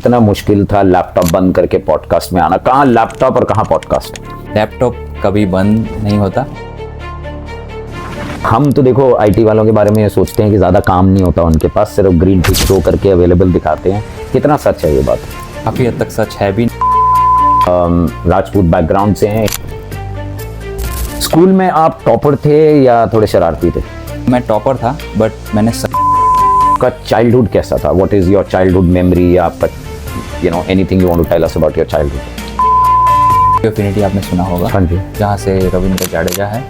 कितना मुश्किल था लैपटॉप बंद करके पॉडकास्ट में आना। कहाँ लैपटॉप और कहाँ पॉडकास्ट। लैपटॉप कभी बंद नहीं होता। हम तो देखो आईटी वालों के बारे में ये सोचते हैं कि ज़्यादा काम नहीं होता उनके पास, सिर्फ ग्रीन टिक शो करके अवेलेबल दिखाते हैं। कितना सच है ये बात? काफ़ी हद तक सच है भी। राजपूत बैकग्राउंड से हैं। स्कूल में आप टॉपर थे या थोड़े शरारती थे? मैं टॉपर था, बट मैंने आपका चाइल्डहुड कैसा था? What is your childhood memory, या आपका anything you want to tell us about your childhood? Affinity आपने सुना होगा, हाँ जी, जहाँ से रविंद्र जाडेजा है।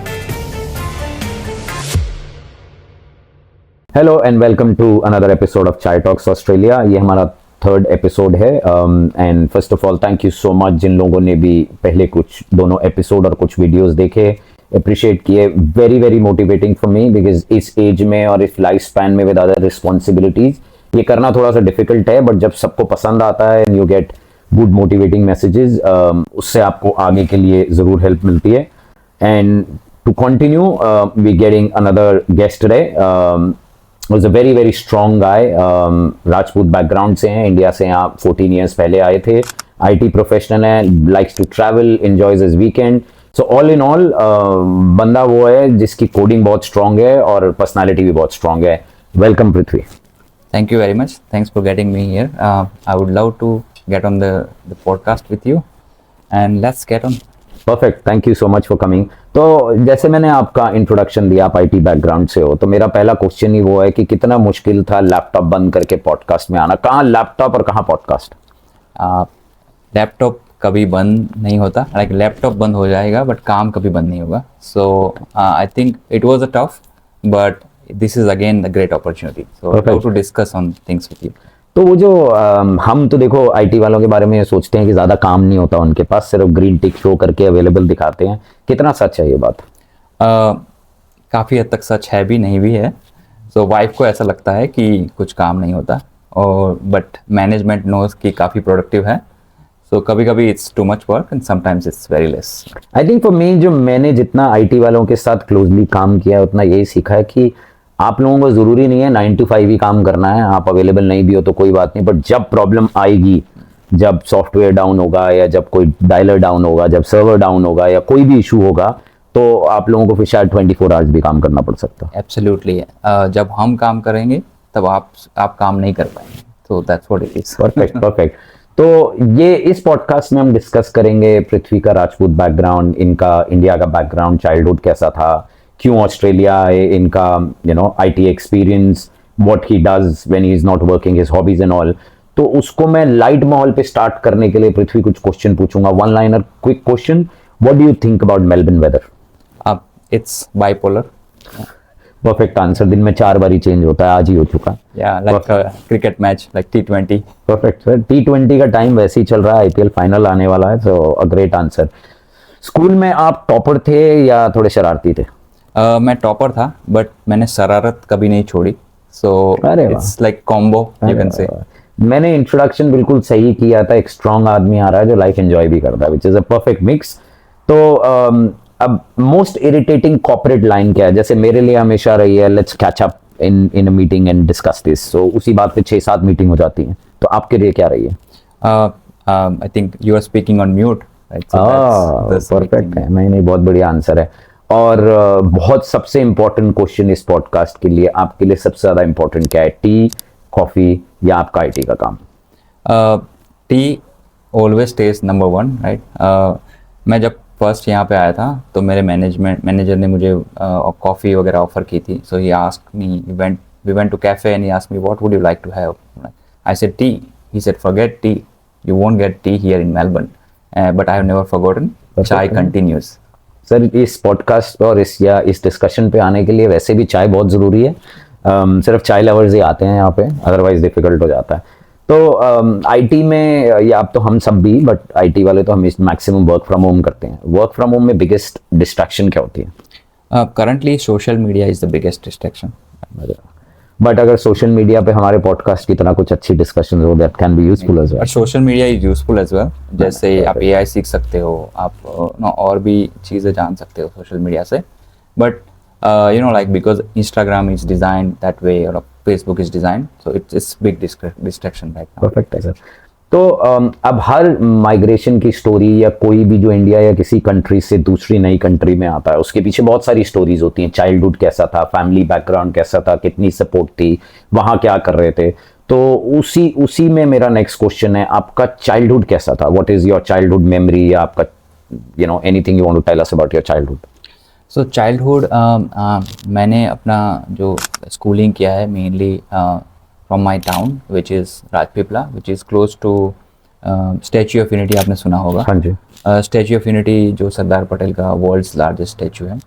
Hello and welcome to another episode of chai talks Australia. ये हमारा थर्ड एपिसोड है and first of all thank you so much जिन लोगों ने भी पहले कुछ दोनों एपिसोड और कुछ वीडियोस देखे, अप्रिशिएट किए। Very very motivating for me, because इस एज में और इस लाइफ स्पैन में विद अदर रिस्पॉन्सिबिलिटीज ये करना थोड़ा सा डिफिकल्ट है, बट जब सबको पसंद आता है and you get good motivating messages, उससे आपको आगे के लिए ज़रूर हेल्प मिलती है। And to continue we getting another guest today. was a very very strong guy, Rajput background से हैं, इंडिया से यहाँ 14 years पहले आए थे, आईटी प्रोफेशनल है, likes to travel, enjoys his weekend. So all in all बंदा वो है जिसकी कोडिंग बहुत स्ट्रांग है और पर्सनालिटी भी बहुत स्ट्रांग है। Welcome Prithvi. Thank you very much. Thanks for getting me here. I would love to get on the podcast with you, and let's get on. Perfect, thank you so much for coming. तो जैसे मैंने आपका introduction दिया, आप IT background से हो, तो मेरा पहला क्वेश्चन ही वो है कि कितना मुश्किल था लैपटॉप बंद करके पॉडकास्ट में आना। कहाँ लैपटॉप और कहाँ पॉडकास्ट? लैपटॉप कभी बंद नहीं होता। लाइक लैपटॉप बंद हो जाएगा, बट काम कभी बंद नहीं होगा। So I think it was a tough, but this is again the great opportunity, so how to discuss on things with you. तो वो जो हम तो देखो आईटी वालों के बारे में ये सोचते हैं कि ज़्यादा काम नहीं होता उनके पास, सिर्फ ग्रीन टिक शो करके अवेलेबल दिखाते हैं। कितना सच है ये बात? काफ़ी हद तक सच है भी, नहीं भी है। सो वाइफ को ऐसा लगता है कि कुछ काम नहीं होता, और बट मैनेजमेंट नोज कि काफ़ी प्रोडक्टिव है। सो कभी कभी it's too much work and sometimes it's very less. I think for me, जो मैंने जितना आईटी वालों के साथ क्लोजली काम किया है उतना यही सीखा है कि आप लोगों को ज़रूरी नहीं है 9 to 5 ही काम करना है। आप अवेलेबल नहीं भी हो तो कोई बात नहीं, बट जब प्रॉब्लम आएगी, जब सॉफ्टवेयर डाउन होगा या जब कोई डायलर डाउन होगा, जब सर्वर डाउन होगा या कोई भी इशू होगा, तो आप लोगों को फिर शायद 24 आवर्स भी काम करना पड़ सकता है। एब्सोल्युटली। जब हम काम करेंगे तब आप काम नहीं कर पाएंगे। तो that's what it is. Perfect perfect. तो ये इस पॉडकास्ट में हम डिस्कस करेंगे पृथ्वी का राजपूत बैकग्राउंड, इनका इंडिया का बैकग्राउंड, चाइल्डहुड कैसा था, क्यों ऑस्ट्रेलिया है, इनका IT experience, what he does when he is not working, his hobbies and all. तो उसको मैं लाइट माहौल पे स्टार्ट करने के लिए पृथ्वी कुछ क्वेश्चन पूछूंगा, one liner quick question. What do you think about Melbourne weather? It's bipolar. Perfect answer. दिन में 4 बार ही चेंज होता है, आज ही हो चुका। Like cricket match, like T20। Perfect sir. T20 का टाइम वैसे ही चल रहा है, आईपीएल फाइनल आने वाला है, सो अ ग्रेट आंसर। स्कूल में आप टॉपर थे या थोड़े शरारती थे? मैं टॉपर था, बट मैंने शरारत कभी नहीं छोड़ी। So it's like combo, you can say. मैंने इंट्रोडक्शन बिल्कुल सही किया था। एक स्ट्रांग आदमी आ रहा है जो लाइफ एंजॉय भी करता है, which is a perfect mix. तो अब मोस्ट इरिटेटिंग कॉर्पोरेट लाइन क्या है? जैसे मेरे लिए हमेशा रही है, let's catch up in a meeting and discuss this. So उसी बात पे 6-7 मीटिंग हो जाती हैं। तो आपके लिए क्या रही है? I think you are speaking on mute. Perfect है। नहीं, बहुत बढ़िया आंसर है। और बहुत सबसे इम्पोर्टेंट क्वेश्चन इस पॉडकास्ट के लिए, आपके लिए सबसे ज़्यादा इम्पोर्टेंट क्या है? टी, कॉफ़ी या आपका आईटी का काम? T always stage number 1, right. मैं जब फर्स्ट यहाँ पे आया था तो मेरे मैनेजर ने मुझे कॉफ़ी वगैरह ऑफर की थी। So he asked me, we went to cafe and he asked me what would you like to have. I said tea. He said forget tea, you won't get tea here in Melbourne. But I have never forgotten. Chai continues. Sir, इस podcast और इस discussion पे आने के लिए वैसे भी चाय बहुत ज़रूरी है। सिर्फ चाय लवर्स ही आते हैं यहाँ पे, अदरवाइज डिफिकल्ट हो जाता है। तो आईटी में, या अब तो हम सब भी, बट आईटी वाले तो हम मैक्सिमम वर्क फ्रॉम होम करते हैं। वर्क फ्रॉम होम में बिगेस्ट डिस्ट्रैक्शन क्या होती है? Currently social media is the biggest distraction. But अगर सोशल मीडिया पे हमारे पॉडकास्ट की तरह कुछ अच्छी डिस्कशन हो, that can be useful as well. Social media is useful as well. जैसे आप एआई सीख सकते हो, आप और भी चीज़ें जान सकते हो सोशल मीडिया से। But like because Instagram is designed that way or Facebook is designed, so it's big distraction right now. Perfect है सर। तो अब हर माइग्रेशन की स्टोरी या कोई भी जो इंडिया या किसी कंट्री से दूसरी नई कंट्री में आता है उसके पीछे बहुत सारी स्टोरीज होती हैं। चाइल्डहुड कैसा था, फैमिली बैकग्राउंड कैसा था, कितनी सपोर्ट थी, वहाँ क्या कर रहे थे। तो उसी उसी में मेरा नेक्स्ट क्वेश्चन है, आपका चाइल्डहुड कैसा था? What is your childhood memory, या आपका anything you want to tell us about your childhood? So childhood मैंने अपना जो स्कूलिंग किया है mainly from my town which is Rajpipla, which is close to Statue of Unity, आपने सुना होगा। हाँ जी। स्टैच्यू ऑफ यूनिटी जो सरदार पटेल का वर्ल्ड्स लार्जेस्ट स्टैच्यू है,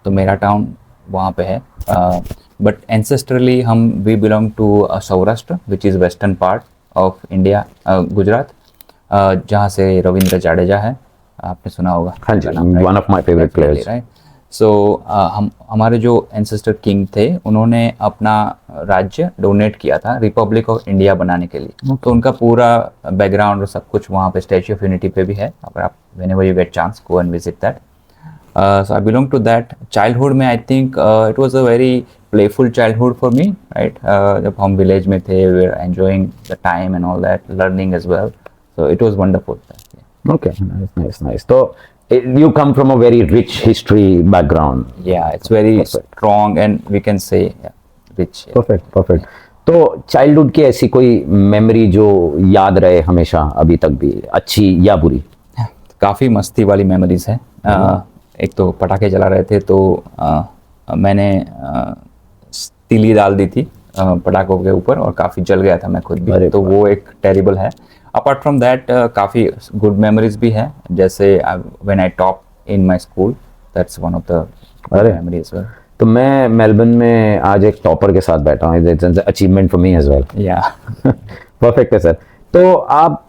तो मेरा टाउन वहाँ पे है। बट एंसेस्ट्रली हम we belong to Saurashtra which is western part of India, Gujarat, जहाँ से रविंद्र जाडेजा है, आपने सुना होगा। हाँ जी, one of my favourite players. Right. So हम हमारे जो एंसेस्टर किंग थे उन्होंने अपना राज्य डोनेट किया था रिपब्लिक ऑफ इंडिया बनाने के लिए। तो उनका पूरा बैकग्राउंड और सब कुछ वहाँ पे स्टैच्यू ऑफ यूनिटी पे भी है। अगर आप whenever you get chance go and visit that. So I belong to that. Childhood में I think it was a very playful childhood for me, right? जब हम village में थे, we were enjoying the time and all that, learning as well. So it was wonderful. Okay, nice. So you come from a very rich history background. Yeah, it's very strong and we can say rich. Perfect. तो childhood की ऐसी कोई memory जो याद रहे हमेशा अभी तक भी, अच्छी या बुरी? काफ़ी मस्ती वाली मेमोरीज है। एक तो पटाखे जला रहे थे तो मैंने तीली डाल दी थी पटाखों के ऊपर और काफ़ी जल गया था मैं खुद भी, तो वो एक टेरिबल है। अपार्ट फ्रॉम दैट काफ़ी गुड मेमोरीज भी है, जैसे when I top in my school, that's one of the memories. तो मैं मेलबर्न में आज एक टॉपर के साथ बैठा हूँ, it's an achievement for me as well. Yeah perfect है सर। तो आप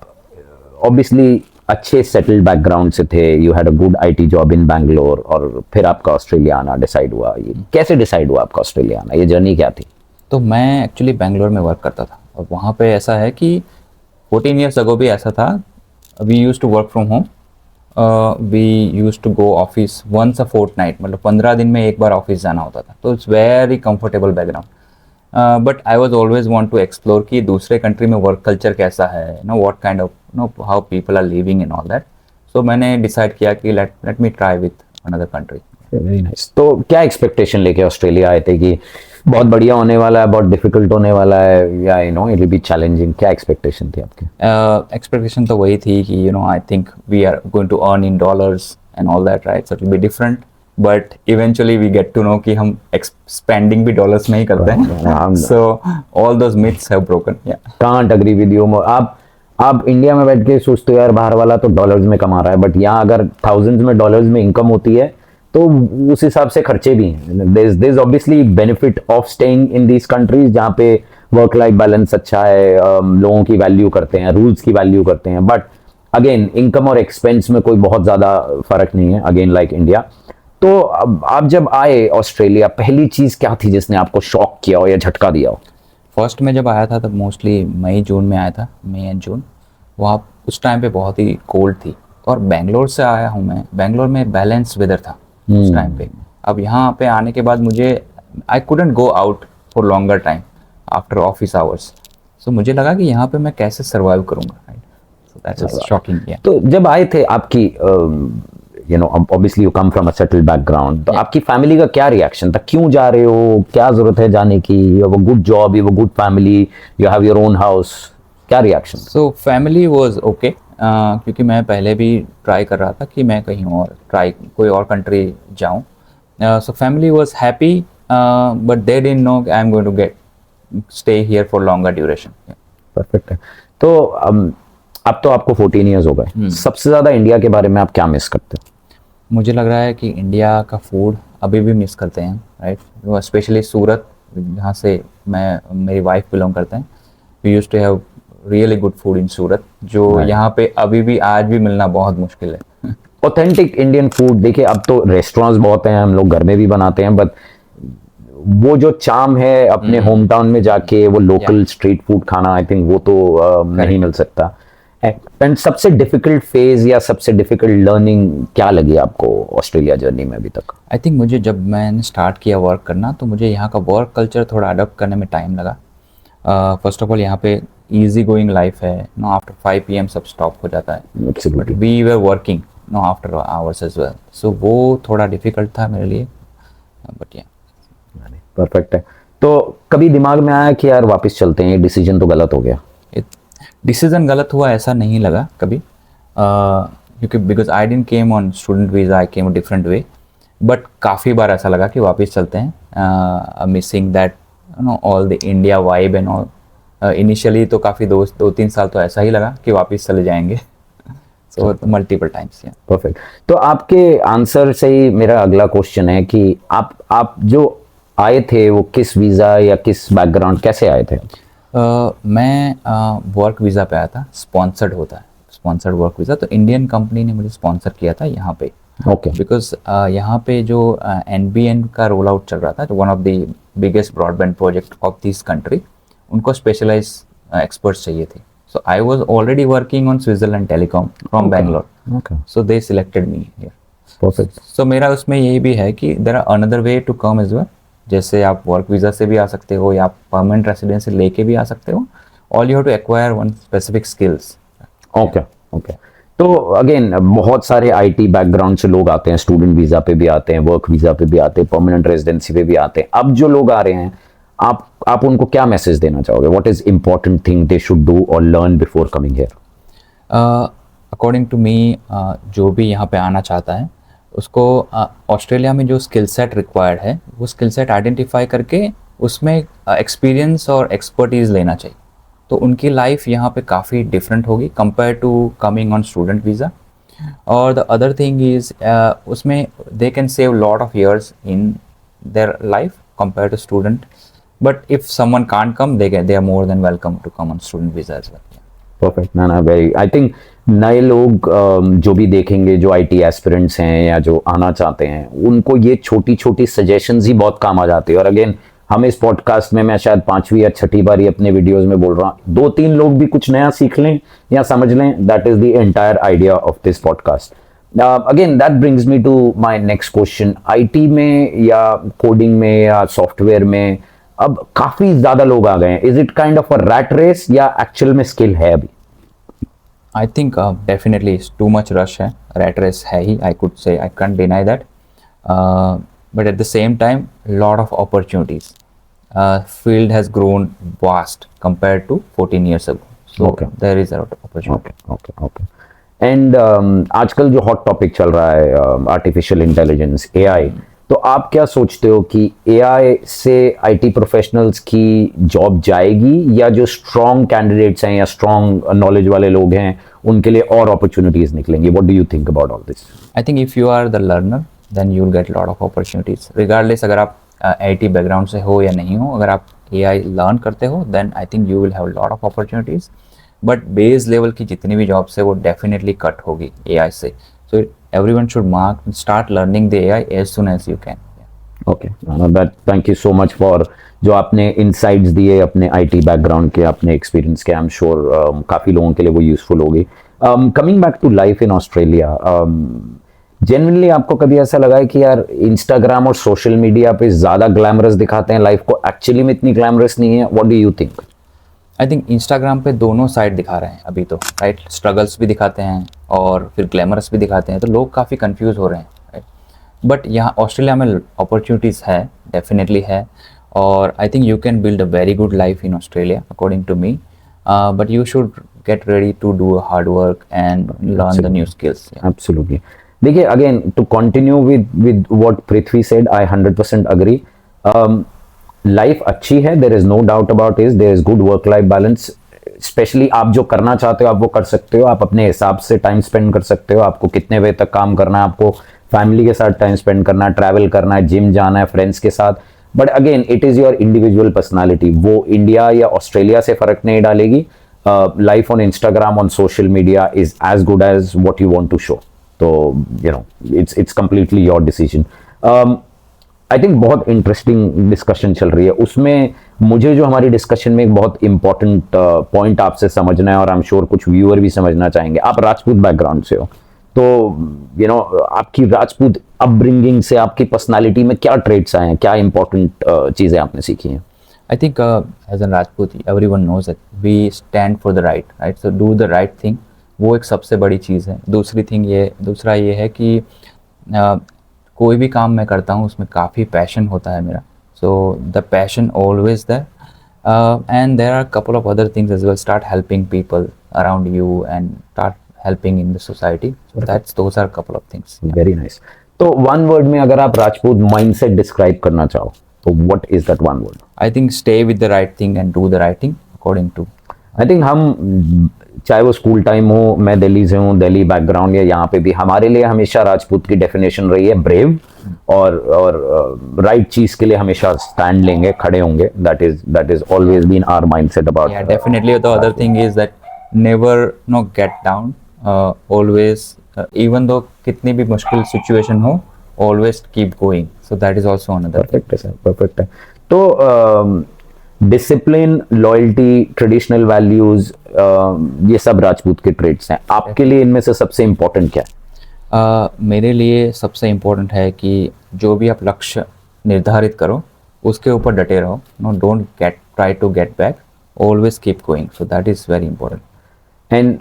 ऑब्वियसली अच्छे सेटल्ड बैकग्राउंड से थे, you had a good IT job in Bangalore, और फिर आपका ऑस्ट्रेलिया आना डिसाइड हुआ। ये कैसे डिसाइड हुआ आपका ऑस्ट्रेलिया आना, ये जर्नी क्या थी? तो मैं एक्चुअली बैंगलोर में वर्क करता था और वहाँ पे ऐसा है कि 14 years ago भी ऐसा था, we use to work from home, we use to go office once a fortnight, मतलब 15 दिन में एक बार ऑफिस जाना होता था। तो it's very comfortable background. But I was always want to explore कि दूसरे कंट्री में वर्क कल्चर कैसा है, what kind of how people are living in all that. So मैंने डिसाइड किया कि let me try with another country. Very nice. तो क्या एक्सपेक्टेशन लेके ऑस्ट्रेलिया आए थे कि बहुत बढ़िया होने वाला है, बहुत डिफिकल्ट होने वाला है, या इट विल बी चैलेंजिंग? क्या एक्सपेक्टेशन थी आपकी? एक्सपेक्टेशन तो वही थी कि I think we are going to earn in dollars and all that, right? So it will be different, but eventually we get to know कि हम स्पेंडिंग भी डॉलर्स में ही करते हैं। So all those myths have broken. Can't agree with you. आप India में बैठ के सोचते हो यार बाहर वाला तो डॉलर्स में कमा रहा है, बट यहाँ अगर थाउजेंड्स में डॉलर्स में इनकम होती है तो उस हिसाब से खर्चे भी हैं। There is obviously benefit of staying in these countries जहाँ पे वर्क लाइफ बैलेंस अच्छा है, लोगों की वैल्यू करते हैं, रूल्स की वैल्यू करते हैं, बट अगेन इनकम और एक्सपेंस में कोई बहुत ज़्यादा फर्क नहीं है, अगेन लाइक इंडिया। तो आप जब आए ऑस्ट्रेलिया, पहली चीज़ क्या थी जिसने आपको शॉक किया हो या झटका दिया हो? फर्स्ट में जब आया था तब मोस्टली मई जून में आया था, मई एंड जून। वहाँ उस टाइम पे बहुत ही कोल्ड थी, और बेंगलोर से आया हूँ मैं, बेंगलोर में बैलेंस वेदर था उस टाइम पे। अब यहाँ पे आने के बाद मुझे I couldn't go out for longer time after office hours. So मुझे लगा कि यहाँ पे मैं कैसे सर्वाइव करूँगा, राइट? So that's shocking. तो जब आए थे आपकी obviously you come from a settled background, तो आपकी फैमिली का क्या रिएक्शन था? क्यों जा रहे हो, क्या जरूरत है जाने की, you have a good job, you have a good family, you have your own house, क्या reaction? So family was okay, क्योंकि मैं पहले भी ट्राई कर रहा था कि मैं कहीं और कोई और कंट्री जाऊं। So family was happy, but they didn't know I am going to get stay here for longer duration. Perfect है। तो अब तो आपको 14 ईयर्स हो गए, सबसे ज़्यादा इंडिया के बारे में आप क्या मिस करते हो? मुझे लग रहा है कि इंडिया का फूड अभी भी मिस करते हैं, राइट? स्पेशली सूरत, जहाँ से मेरी वाइफ बिलोंग करते हैं। We used to have really good food in Surat, जो यहाँ पे अभी भी आज भी मिलना बहुत मुश्किल है। ऑथेंटिक इंडियन फूड, देखिए अब तो रेस्टोरेंट्स बहुत हैं, हम लोग घर में भी बनाते हैं, बट वो जो चार्म है अपने होम टाउन में जाके वो लोकल स्ट्रीट फूड खाना, आई थिंक वो तो नहीं मिल सकता। एंड सबसे डिफिकल्ट फेज या सबसे डिफिकल्ट लर्निंग क्या लगी आपको ऑस्ट्रेलिया जर्नी में अभी तक? आई थिंक मुझे जब मैंने स्टार्ट किया वर्क करना, तो मुझे यहाँ का वर्क कल्चर थोड़ा अडॉप्ट करने में टाइम लगा। फर्स्ट ऑफ ऑल यहाँ पे इजी गोइंग लाइफ है नो, आफ्टर 5 PM सब स्टॉप हो जाता है, but absolutely. We were working no after hours as well, so वो थोड़ा डिफिकल्ट था मेरे लिए, बट या परफेक्ट है। तो कभी दिमाग में आया कि यार वापस चलते हैं, ये डिसीजन तो गलत हो गया? डिसीजन गलत हुआ ऐसा नहीं लगा कभी, क्योंकि because I didn't came on student visa, I came different way, but काफ़ी बार ऐसा लगा कि वापस चलते हैं, missing that know all the India vibe and all. Initially तो काफ़ी 2-3 साल तो ऐसा ही लगा कि वापस चले जाएंगे, सो मल्टीपल टाइम्स। परफेक्ट। तो आपके आंसर से ही मेरा अगला क्वेश्चन है कि आप जो आए थे वो किस वीज़ा या किस बैकग्राउंड, कैसे आए थे? मैं वर्क वीज़ा पे आया था, स्पॉन्सर्ड होता है, स्पॉन्सर्ड वर्क वीज़ा, तो इंडियन कंपनी ने मुझे स्पॉन्सर किया था यहाँ पे, ओके। बिकॉज यहाँ पे जो NBN का रोल आउट चल रहा था, one of the biggest broadband project of this country, उनको स्पेशलाइज एक्सपर्ट्स चाहिए थे, so I was already working on Switzerland telecom from Bangalore, okay. So they selected me here. Perfect. So मेरा उसमें यही भी है कि there are another way to come as well, जैसे आप वर्क वीज़ा से भी आ सकते हो या आप परमानेंट रेसिडेंसी लेके भी आ सकते हो, all you have to acquire one specific skills. Okay. Okay. तो अगेन बहुत सारे आईटी बैकग्राउंड से लोग आते हैं, स्टूडेंट वीज़ा पे भी आते हैं, वर्क वीज़ा पे भी आते हैं, परमानेंट रेजिडेंसी पे भी आते हैं। अब जो लोग आ रहे हैं, आप उनको क्या मैसेज देना चाहोगे? What is important thing they should do और learn before coming here? According to me, जो भी यहाँ पे आना चाहता है उसको ऑस्ट्रेलिया में जो स्किल सेट रिक्वायर्ड है वो स्किल सेट आइडेंटिफाई करके उसमें एक्सपीरियंस और एक्सपर्टीज़ लेना चाहिए, तो उनकी लाइफ यहाँ पे काफ़ी डिफरेंट होगी compare to coming on student visa. और द अदर थिंग इज़ उसमें they can save lot of years in their life compare to student, but if someone can't come they are more than welcome to come on student visa as well. Perfect. ना ना, very, I think नए लोग जो भी देखेंगे, जो IT aspirants हैं या जो आना चाहते हैं, उनको ये छोटी छोटी सजेशंस ही बहुत काम आ जाती है। और अगेन हम इस पॉडकास्ट में, मैं शायद 5वीं या 6ठी बार ये अपने वीडियोस में बोल रहा हूँ, 2-3 लोग भी कुछ नया सीख लें या समझ लें, that is the entire idea of this podcast. Again that brings me to my next question. IT में या कोडिंग में या सॉफ्टवेयर में अब काफी ज्यादा लोग आ गए हैं। Is it kind of a rat race या एक्चुअल में स्किल है अभी? I think definitely too much rush है, रैट रेस है ही, I could say, I can't deny that, but at the same time lot of opportunities, field has grown vast compared to 14 years ago, so Okay. there is a lot of opportunity. Okay okay okay. And आजकल जो hot topic चल रहा है, artificial intelligence, AI, तो आप क्या सोचते हो कि एआई से आईटी प्रोफेशनल्स की जॉब जाएगी या जो स्ट्रॉन्ग कैंडिडेट्स हैं या स्ट्रॉन्ग नॉलेज वाले लोग हैं उनके लिए और अपॉर्चुनिटीज निकलेंगी? What do you think about all this? I think if you are the learner then you will get lot of opportunities regardless अगर आप IT बैकग्राउंड से हो या नहीं हो, अगर आप AI लर्न करते हो then I think you will have lot of opportunities, but base level की जितनी भी जॉब्स है वो डेफिनेटली कट होगी AI से, so everyone should start learning the AI as soon as you can. Okay, thank you so much for जो आपने insights दिए अपने आईटी बैकग्राउंड के, अपने एक्सपीरियंस के। आई एम श्योर काफ़ी लोगों के लिए वो यूजफुल होगी। Coming back to life in Australia, generally आपको कभी ऐसा लगा है कि यार इंस्टाग्राम और सोशल मीडिया पे ज़्यादा ग्लैमरस दिखाते हैं लाइफ को, एक्चुअली में इतनी ग्लैमरस नहीं है? What do you think? I think Instagram पे दोनों साइड दिखा रहे हैं अभी तो, राइट, स्ट्रगल्स भी दिखाते हैं और फिर ग्लैमरस भी दिखाते हैं, तो लोग काफ़ी कंफ्यूज हो रहे हैं, राइट। बट यहाँ ऑस्ट्रेलिया में अपॉर्चुनिटीज़ है, डेफिनेटली है, और I think you can build a very good life in Australia according to me, but you should get ready to do hard work and learn the new skills. Absolutely. देखिए, again to continue with what Prithvi said, I 100% agree. Life अच्छी है, there is no doubt about it, there is good work life balance. Specially आप जो करना चाहते हो आप वो कर सकते हो, आप अपने हिसाब से टाइम स्पेंड कर सकते हो, आपको कितने बजे तक काम करना है, आपको फैमिली के साथ टाइम स्पेंड करना है, ट्रैवल करना है, जिम जाना है फ्रेंड्स के साथ। But again it is your individual personality, वो इंडिया या ऑस्ट्रेलिया से फर्क नहीं डालेगी। Life on Instagram, on social media is as good as what you want to show, तो you know it's completely your decision. I think बहुत interesting discussion चल रही है, उसमें मुझे जो हमारी डिस्कशन में एक बहुत इंपॉर्टेंट पॉइंट आपसे समझना है और आई एम श्योर कुछ व्यूअर भी समझना चाहेंगे। आप राजपूत बैकग्राउंड से हो, तो यू नो आपकी राजपूत अपब्रिंगिंग से आपकी पर्सनालिटी में क्या ट्रेट्स आए हैं, क्या इंपॉर्टेंट चीज़ें आपने सीखी हैं? I think as a Rajput, everyone knows that we stand for the right. So do the right thing. वो एक सबसे बड़ी चीज़ है. दूसरा ये है कि कोई भी काम मैं करता हूँ उसमें काफ़ी पैशन होता है मेरा. So the passion always there. And there are a couple of other things as well. Start helping people around you and start helping in the society. So those are a couple of things. Very nice. तो one word में अगर आप Rajput mindset describe करना चाहो तो what is that one word? I think stay with the right thing and do the right thing according to. I think हम चाहे वो स्कूल टाइम हो, मैं दिल्ली से हूँ, दिल्ली बैकग्राउंड या यहाँ पे भी, हमारे लिए हमेशा राजपूत की डेफिनेशन रही है ब्रेव और राइट चीज के लिए हमेशा स्टैंड लेंगे, खड़े होंगे. That is always been our mindset about. Yeah, definitely. The other thing is that never get down. Always, even though कितनी भी मुश्किल सिचुएशन हो, always keep going. So that is also another. Perfect है sir, perfect है. तो discipline, loyalty, traditional values, ये सब राजपूत के ट्रेड्स हैं. आपके लिए इनमें से सबसे इम्पोर्टेंट क्या है? मेरे लिए सबसे इम्पोर्टेंट है कि जो भी आप लक्ष्य निर्धारित करो उसके ऊपर डटे रहो. No, don't try to get back, always keep going. So that is very important. And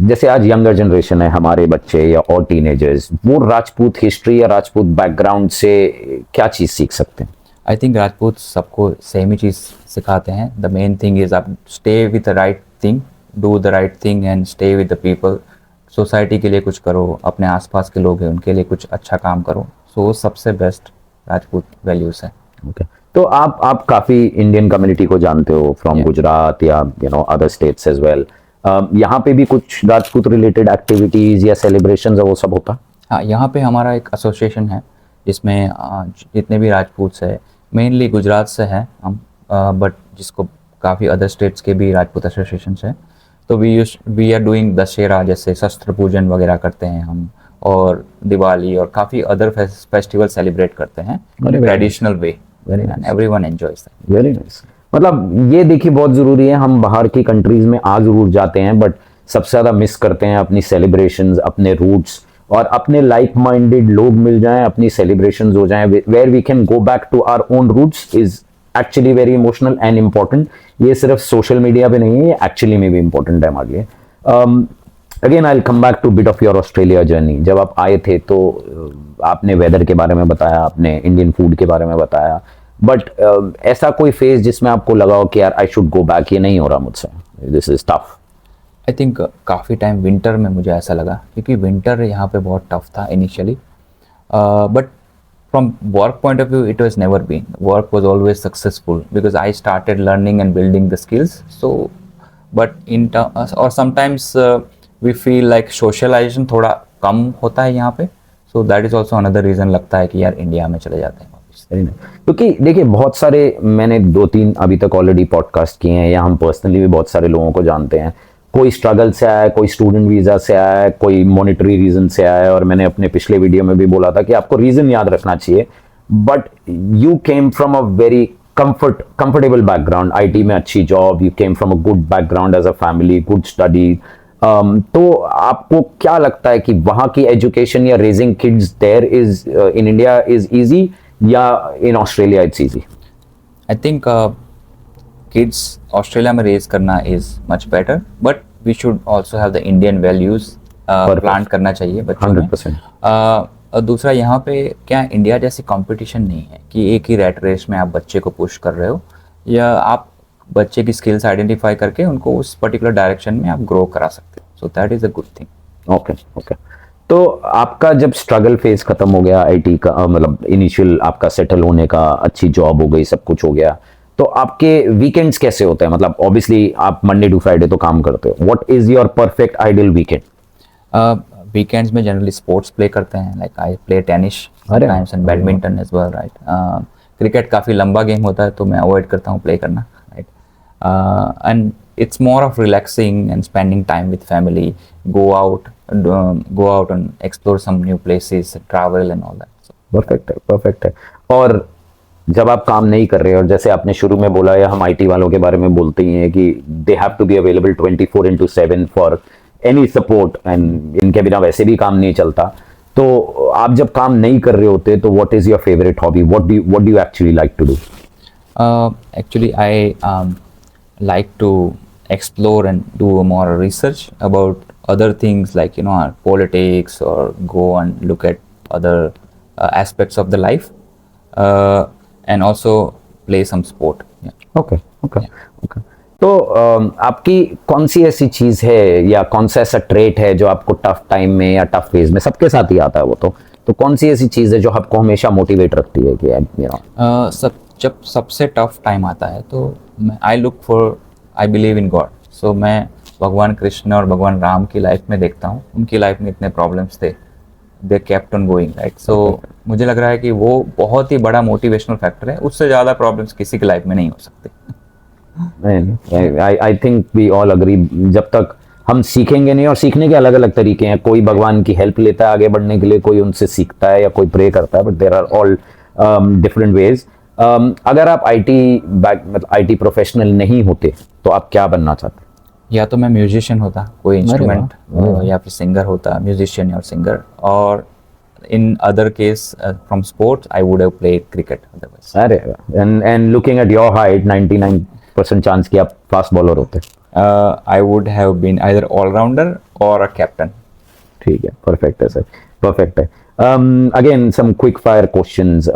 जैसे आज यंगर जनरेशन है, हमारे बच्चे या और टीनेजर्स, वो राजपूत हिस्ट्री या राजपूत बैकग्राउंड से क्या चीज़ सीख सकते हैं? आई थिंक राजपूत सबको सेम ही चीज़ सिखाते हैं. द मेन थिंग इज़ आप stay with the right thing, do the right thing and stay with the people. Society के लिए कुछ करो, अपने आसपास के लोग हैं उनके लिए कुछ अच्छा काम करो. सो सबसे बेस्ट राजपूत वैल्यूज़ है. ओके. तो आप काफ़ी इंडियन कम्युनिटी को जानते हो फ्रॉम गुजरात या अदर स्टेट्स एज वेल. यहाँ पे भी कुछ राजपूत रिलेटेड एक्टिविटीज़ या सेलिब्रेशंस वो सब होता? हाँ, यहाँ पे हमारा एक एसोसिएशन है जिसमें जितने भी राजपूत है, मेनली गुजरात से है हम, बट जिसको काफ़ी अदर स्टेट्स के भी राजपूत एसोसिएशन है. तो वी आर डूइंग दशहरा, जैसे शस्त्र पूजन वगैरह करते हैं हम, और दिवाली और काफ़ी अदर फेस्टिवल सेलिब्रेट करते हैं traditional way. Everyone enjoys that. Very nice. मतलब ये देखिए बहुत ज़रूरी है. हम बाहर की कंट्रीज़ में आ ज़रूर जाते हैं बट सबसे ज़्यादा मिस करते हैं अपनी सेलिब्रेशंस, अपने रूट्स, और अपने लाइक माइंडेड लोग मिल जाएं, अपनी सेलिब्रेशंस हो जाएं where we can go back to our own roots is actually very emotional and important. ये सिर्फ सोशल मीडिया पे नहीं है, ये एक्चुअली में भी इम्पोर्टेंट है हमारे लिए. Again I will come back two bit of your Australia journey. जब आप आए थे तो आपने वेदर के बारे में बताया, आपने इंडियन फूड के बारे में बताया, बट ऐसा कोई फेज जिसमें आपको लगा हो कि यार आई शुड गो बैक, ये नहीं हो रहा मुझसे, this is tough? I think काफ़ी टाइम विंटर में मुझे ऐसा लगा, क्योंकि विंटर यहाँ पे बहुत टफ था initially, but from work point of view it was never been. Work was always successful because I started learning and building the skills. So but और sometimes we feel like socialisation थोड़ा कम होता है यहाँ पे. सो that is also another reason लगता है कि यार इंडिया में चले जाते हैं. क्योंकि देखिए बहुत सारे, मैंने 2-3 अभी तक ऑलरेडी पॉडकास्ट किए हैं, या हम पर्सनली भी बहुत सारे लोगों को जानते हैं. कोई स्ट्रगल से आया है, कोई स्टूडेंट वीज़ा से आया है, कोई मॉनिटरी रीज़न से आया है, और मैंने अपने पिछले वीडियो में भी बोला था कि आपको रीज़न याद रखना चाहिए. But you came from a very comfortable background, IT में अच्छी job, you came from a good background as a family, good study. तो आपको क्या लगता है कि वहाँ की एजुकेशन या raising kids there is in India is easy या in Australia it's easy? I think kids Australia में रेज करना is much better, but we should also have the Indian values plant करना चाहिए बच्चों में. 100%. दूसरा, यहाँ पे क्या इंडिया जैसी कंपटीशन नहीं है कि एक ही रैट रेस में आप बच्चे को पुश कर रहे हो, या आप बच्चे की स्किल्स आइडेंटिफाई करके उनको उस पर्टिकुलर डायरेक्शन में आप ग्रो करा सकते हो. सो that is a good thing. Okay. तो आपका जब स्ट्रगल फेज खत्म हो गया आईटी का, मतलब इनिशियल आपका सेटल होने का, अच्छी जॉब हो गई, सब कुछ हो गया, तो आपके वीकेंड्स कैसे होते हैं? मतलब ऑब्वियसली आप मंडे टू फ्राइडे तो काम करते हो. What is your perfect ideal weekend? Weekends में जनरली स्पोर्ट्स प्ले करते हैं, like I play tennis sometimes and badminton as well, right. Cricket काफ़ी लंबा गेम होता है तो मैं अवॉइड करता हूँ प्ले करना, right. And it's more of relaxing and spending time with family, go out and explore some new places, travel and all that. So, perfect है. और जब आप काम नहीं कर रहे, और जैसे आपने शुरू में बोला, या हम आईटी वालों के बारे में बोलते ही हैं कि they have to be available 24/7 for any support, and इनके बिना वैसे भी काम नहीं चलता. तो आप जब काम नहीं कर रहे होते तो what is your favorite hobby? What do you actually like to do? Actually, I like to explore and do more research about other things like politics, or go and look at other aspects of the life, and also play some sport. Yeah. Okay okay okay. तो आपकी कौन सी ऐसी चीज है या कौन सा ऐसा ट्रेट है जो आपको टफ टाइम में या टफ फेज में, सबके साथ ही आता है वो, तो कौन सी ऐसी चीज है जो आपको हमेशा मोटिवेट रखती है कि जब सबसे टफ टाइम आता है तो आई बिलीव इन गॉड। सो मैं भगवान कृष्ण और भगवान राम की लाइफ में देखता हूँ, उनकी लाइफ में इतने प्रॉब्लम्स थे, they kept on going, right. So मुझे लग रहा है कि वो बहुत ही बड़ा मोटिवेशनल फैक्टर है, उससे ज़्यादा प्रॉब्लम्स किसी की लाइफ में नहीं हो सकते। I think we all agree, जब तक हम सीखेंगे नहीं, और सीखने के अलग अलग तरीके हैं, कोई भगवान की हेल्प लेता है आगे बढ़ने के लिए, कोई उनसे सीखता है या कोई प्रे करता है, but there are all different ways. अगर आप आईटी प्रोफेशनल नहीं होते तो आप क्या बनना चाहते? या तो मैं म्यूजिशियन होता, कोई इंस्ट्रूमेंट, या फिर सिंगर होता, म्यूजिशियन और सिंगर, और in other case from sports I would have played cricket otherwise. अरे, and looking at your height, 99% chance कि आप फास्ट बॉलर होते। I would have been either all rounder or a captain. ठीक है, perfect है sir, perfect है। Again some quick fire questions.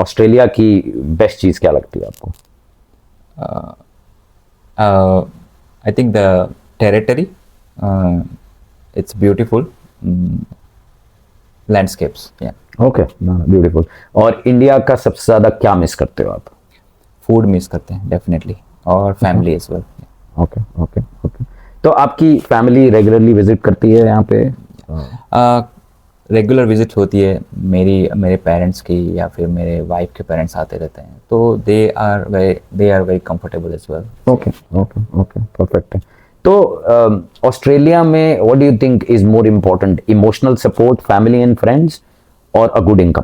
Australia की best चीज क्या लगती है आपको? I think the territory, it's beautiful, landscapes, yeah. Okay, beautiful. और इंडिया का सबसे ज्यादा क्या मिस करते हो आप? फूड मिस करते हैं डेफिनेटली, और family as well. Okay okay okay. तो आपकी फैमिली रेगुलरली विजिट करती है यहाँ पे? रेगुलर विजिट होती है मेरे पेरेंट्स की, या फिर मेरे वाइफ के पेरेंट्स आते रहते हैं, तो they are very comfortable as well. Okay okay okay, perfect है। तो ऑस्ट्रेलिया में what do you think is more important, emotional support, family and friends, और a good income?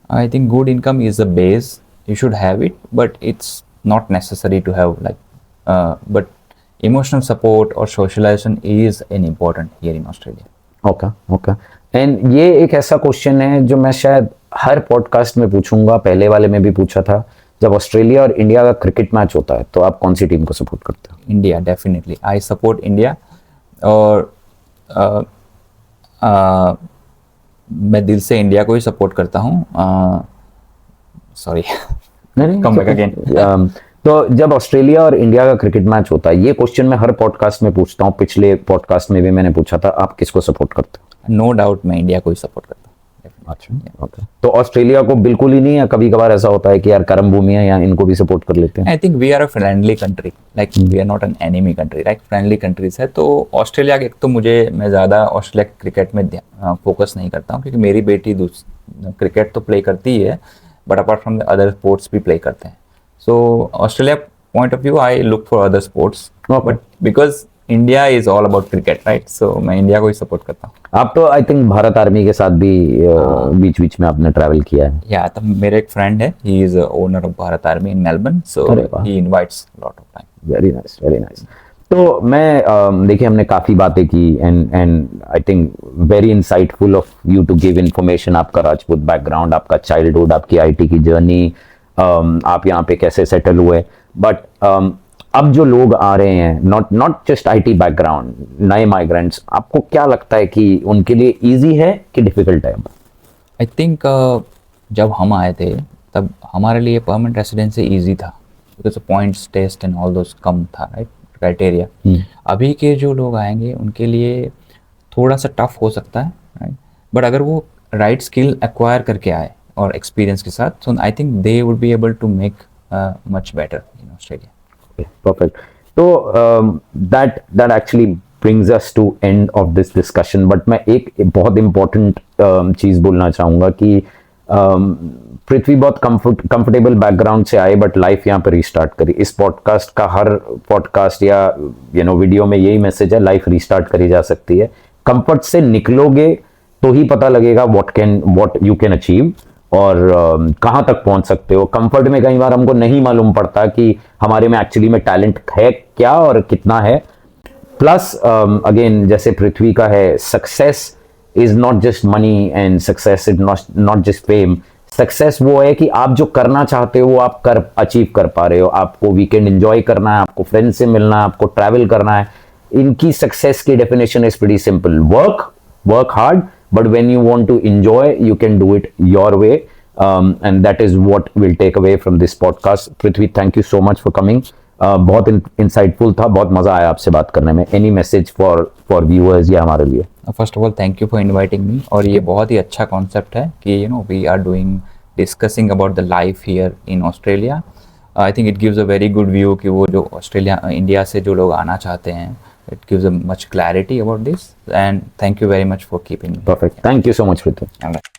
I think good income is the base. You should have it, but it's not necessary to have but emotional support or socialization is an important here in Australia. Okay okay. And ये एक ऐसा question है जो मैं शायद हर podcast में पूछूंगा, पहले वाले में भी पूछा था। जब ऑस्ट्रेलिया और इंडिया का क्रिकेट मैच होता है तो आप कौन सी टीम को सपोर्ट करते हो? India, definitely I support India, और मैं दिल से इंडिया को ही सपोर्ट करता हूँ। Sorry, come back again. तो जब ऑस्ट्रेलिया और इंडिया का क्रिकेट मैच होता है, ये क्वेश्चन मैं हर पॉडकास्ट में पूछता हूँ, पिछले पॉडकास्ट में भी मैंने पूछा था, आप किसको सपोर्ट करते हो? नो डाउट मैं इंडिया को ही सपोर्ट करता हूँ। अच्छा, ओके। तो ऑस्ट्रेलिया को बिल्कुल ही नहीं, या कभी कभार ऐसा होता है कि यार कर्म भूमि है, या इनको भी सपोर्ट कर लेते हैं? I think we are a friendly country, like we are not an enemy country, like friendly countries है। तो ऑस्ट्रेलिया के, तो मैं ज़्यादा ऑस्ट्रेलिया क्रिकेट में फोकस नहीं करता हूँ, क्योंकि मेरी बेटी क्रिकेट तो प्ले करती है, but apart from the other sports भी प्ले करते हैं। So Australia point of view I look for other sports, but because India is all about cricket, right, so मैं इंडिया को ही सपोर्ट करता हूँ। आप तो आई थिंक भारत आर्मी के साथ भी बीच बीच में आपने ट्रैवल किया है। या तो मेरे एक फ्रेंड है, he is owner of Bharat army in Melbourne, so he invites lot of time. Very nice, very nice. तो मैं देखिए, हमने काफी बातें की, and I think very insightful of you to give information. आपका राजपूत बैकग्राउंड, आपका चाइल्डहुड, आपकी आईटी की जर्नी, आप यहाँ पे कैसे सेटल हुए, बट अब जो लोग आ रहे हैं, नॉट जस्ट आईटी बैकग्राउंड, नए माइग्रेंट्स, आपको क्या लगता है कि उनके लिए इजी है कि डिफिकल्ट है? आई थिंक जब हम आए थे तब हमारे लिए परमानेंट रेसिडेंसी इजी था, because points test and all those कम था, राइट, क्राइटेरिया। अभी के जो लोग आएंगे उनके लिए थोड़ा सा टफ हो सकता है, राइट, बट अगर वो राइट स्किल एक्वायर करके आए और एक्सपीरियंस के साथ, so I think they would be able to make much better in Australia. Perfect. So that actually brings us to end of this discussion. But मैं एक बहुत important चीज बोलना चाहूँगा कि पृथ्वी बहुत कंफर्टेबल बैकग्राउंड से आए, बट लाइफ यहाँ पे रिस्टार्ट करी। इस पॉडकास्ट का हर पॉडकास्ट या वीडियो में यही मैसेज है, लाइफ रिस्टार्ट करी जा सकती है। कंफर्ट से निकलोगे तो ही पता लगेगा what you can achieve, और कहाँ तक पहुंच सकते हो। कंफर्ट में कई बार हमको नहीं मालूम पड़ता कि हमारे में एक्चुअली में टैलेंट है क्या और कितना है। प्लस अगेन, जैसे पृथ्वी का है, success is not just money, and success is not just fame. Success वो है कि आप जो करना चाहते हो वो आप कर अचीव कर पा रहे हो। आपको वीकेंड एंजॉय करना है, आपको फ्रेंड से मिलना है, आपको ट्रैवल करना है। इनकी सक्सेस की definition is pretty simple, work hard, but when you want to enjoy you can do it your way, and that is what will take away from this podcast. Prithvi, thank you so much for coming. बहुत insightful था, बहुत मजा आया आपसे बात करने में। Any message for viewers या हमारे लिए? First of all thank you for inviting me, और ये बहुत ही अच्छा कॉन्सेप्ट है कि we are doing discussing about the life here in Australia. I think it gives a very good view कि वो जो ऑस्ट्रेलिया इंडिया से जो लोग आना चाहते हैं, it gives a much clarity about this, and thank you very much for keeping. Perfect, thank you so much Prithvi.